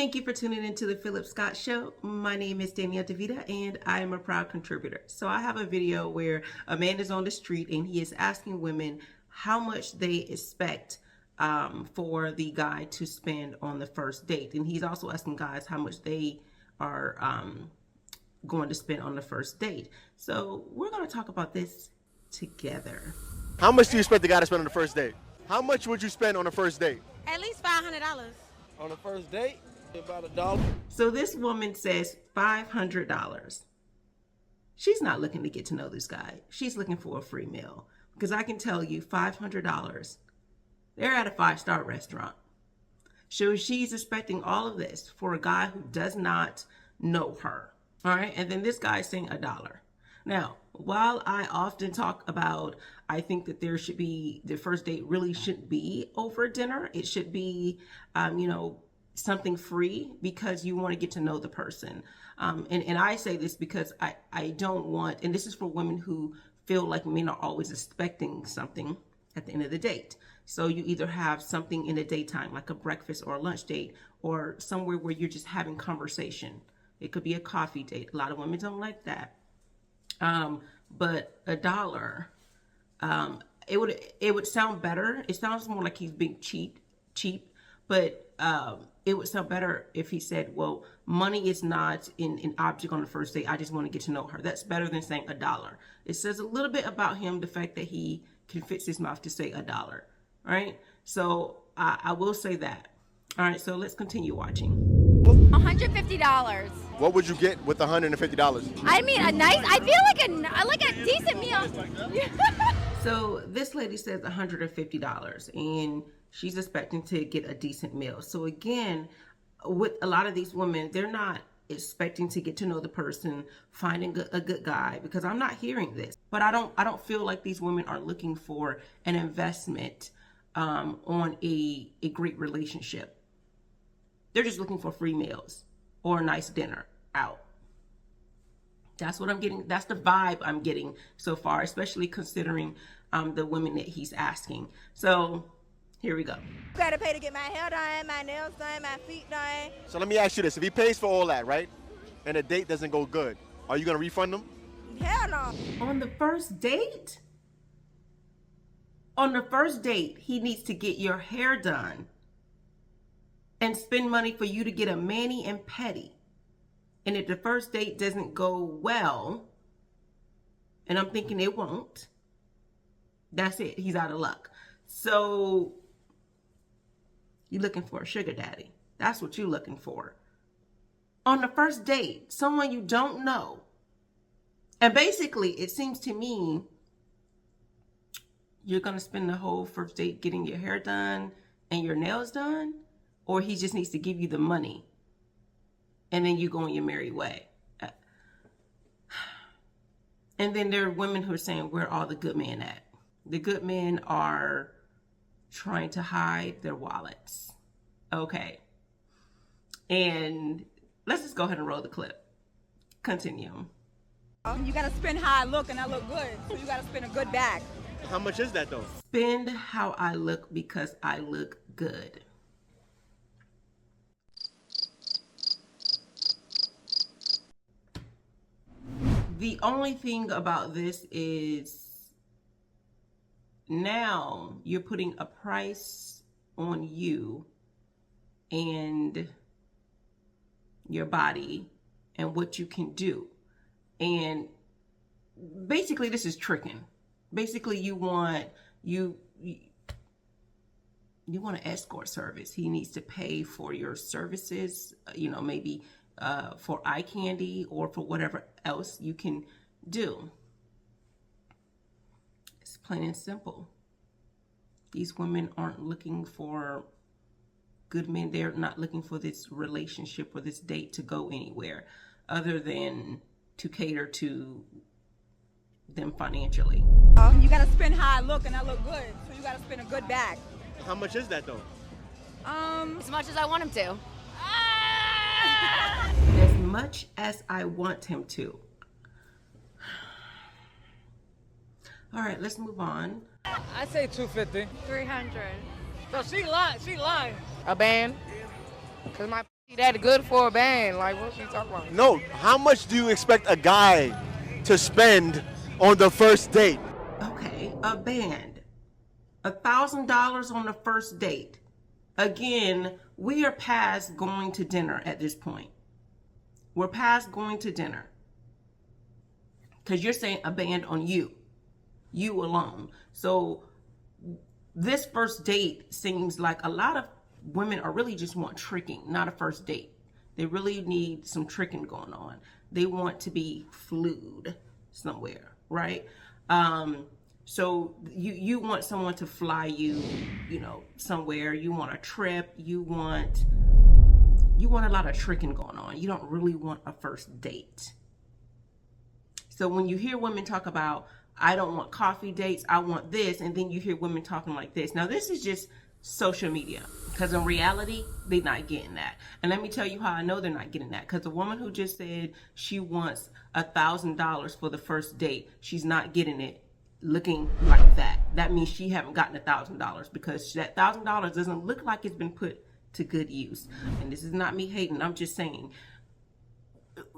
Thank you for tuning into the Phillip Scott Show. My name is Danielle DeVita and I am a proud contributor. So I have a video where a man is on the street and he is asking women how much they expect for the guy to spend on the first date. And he's also asking guys how much they are going to spend on the first date. So we're going to talk about this together. How much do you expect the guy to spend on the first date? How much would you spend on the first date? At least $500. On the first date? About $1. So this woman says $500. She's not looking to get to know this guy. She's looking for a free meal. Because I can tell you $500, they're at a 5-star restaurant. So she's expecting all of this for a guy who does not know her. All right. And then this guy's saying $1. Now, while I often talk about, I think that there should be, the first date really shouldn't be over dinner. It should be, something free because you want to get to know the person. And I say this because I don't want, and this is for women who feel like men are always expecting something at the end of the date. So you either have something in the daytime, like a breakfast or a lunch date, or somewhere where you're just having conversation. It could be a coffee date. A lot of women don't like that. But $1, it would sound better. It sounds more like he's being cheap, but it would sound better if he said, well, money is not an object on the first date. I just want to get to know her. That's better than saying $1. It says a little bit about him, the fact that he can fix his mouth to say $1. All right. So I will say that. All right. So let's continue watching. $150. What would you get with $150? I mean, I feel like a decent meal. So this lady says $150 and she's expecting to get a decent meal. So again, with a lot of these women, they're not expecting to get to know the person, finding a good guy, because I'm not hearing this. But I don't feel like these women are looking for an investment on a great relationship. They're just looking for free meals or a nice dinner out. That's what I'm getting. That's the vibe I'm getting so far, especially considering the women that he's asking. So here we go. You gotta pay to get my hair done, my nails done, my feet done. So let me ask you this. If he pays for all that, right, and the date doesn't go good, are you going to refund him? Hell no. On the first date? On the first date, he needs to get your hair done and spend money for you to get a mani and pedi. And if the first date doesn't go well, and I'm thinking it won't, that's it. He's out of luck. So you're looking for a sugar daddy. That's what you're looking for. On the first date, someone you don't know. And basically, it seems to me, you're going to spend the whole first date getting your hair done and your nails done, or he just needs to give you the money and then you go on your merry way. And then there are women who are saying, where are all the good men at? The good men are trying to hide their wallets. Okay. And let's just go ahead and roll the clip. Continue. You gotta spend how I look and I look good. So you gotta spend a good bag. How much is that, though? Spend how I look because I look good. The only thing about this is now you're putting a price on you and your body and what you can do. And basically this is tricking. Basically you want an escort service. He needs to pay for your services, maybe for eye candy or for whatever else you can do. It's plain and simple. These women aren't looking for good men. They're not looking for this relationship or this date to go anywhere other than to cater to them financially. You gotta spend how I look and I look good. So you gotta spend a good bag. How much is that, though? As much as I want him to. As much as I want him to. All right, let's move on. I say 250. 300. So she lying. A band, cause my That good for a band. Like, what you talking about? No, how much do you expect a guy to spend on the first date? Okay, a band. $1,000 on the first date. Again, we are past going to dinner at this point. We're past going to dinner. Because you're saying a band on you alone. So this first date seems like a lot of women are really just want tricking, not a first date. They really need some tricking going on. They want to be flued somewhere, right? So you want someone to fly you, somewhere. You want a trip. You want a lot of tricking going on. You don't really want a first date. So when you hear women talk about, I don't want coffee dates, I want this, and then you hear women talking like this. Now this is just social media, because in reality, they're not getting that. And let me tell you how I know they're not getting that. Because the woman who just said she wants $1,000 for the first date, she's not getting it looking like that. That means she haven't gotten $1,000, because that $1,000 doesn't look like it's been put to good use. And this is not me hating, I'm just saying,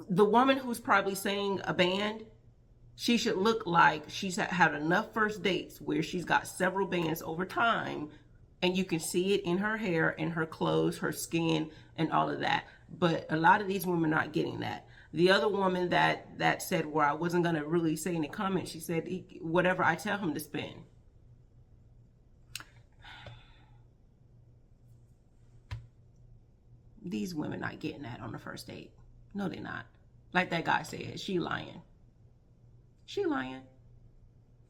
the woman who's probably saying a band, she should look like she's had enough first dates where she's got several bands over time, and you can see it in her hair, in her clothes, her skin, and all of that. But a lot of these women are not getting that. The other woman that said, well, I wasn't going to really say any comments, she said, whatever I tell him to spend. These women not getting that on the first date. No, they're not. Like that guy said, she lying. She lying.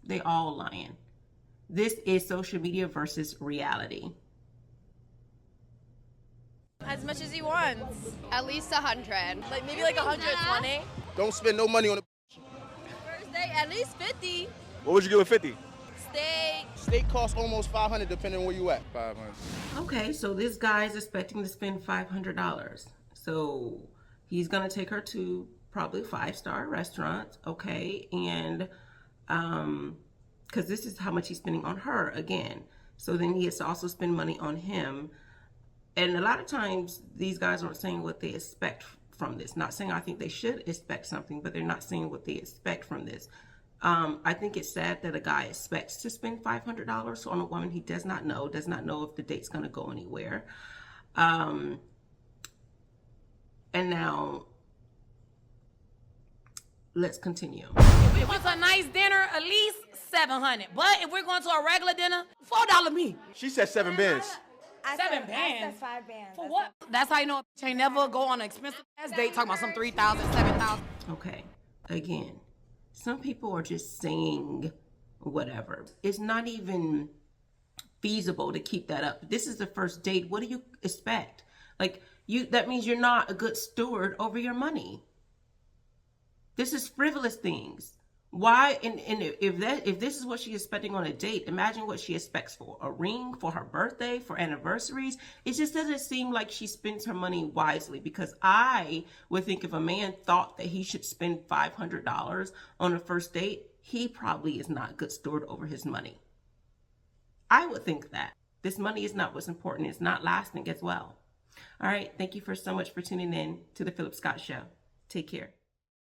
They all lying. This is social media versus reality. As much as he wants. At least 100. Like maybe like 120. Don't spend no money on a First date, at least 50. What would you give with 50? Steak. steak costs almost $500 depending on where you at. 500. Okay, so this guy is expecting to spend $500. So he's gonna take her to probably a 5-star restaurant, okay? And because this is how much he's spending on her again. So then he has to also spend money on him. And a lot of times these guys aren't saying what they expect from this. Not saying I think they should expect something, but they're not saying what they expect from this. I think it's sad that a guy expects to spend $500 on a woman he does not know if the date's going to go anywhere. And now, let's continue. If we want a nice dinner, at least $700. But if we're going to a regular dinner, $4 me. She said 7 bands. I Seven said bands? 5 bands. For what? That's how you know a bitch ain't never go on an expensive ass date talking about some $3,000, $7,000. Okay, again, some people are just saying whatever. It's not even feasible to keep that up. This is the first date. What do you expect? Like, that means you're not a good steward over your money. This is frivolous things. Why? And if this is what she's expecting on a date, imagine what she expects for a ring, for her birthday, for anniversaries. It just doesn't seem like she spends her money wisely, because I would think if a man thought that he should spend $500 on a first date, he probably is not a good steward over his money. I would think that. This money is not what's important. It's not lasting as well. All right. Thank you so much for tuning in to the Phillip Scott Show. Take care.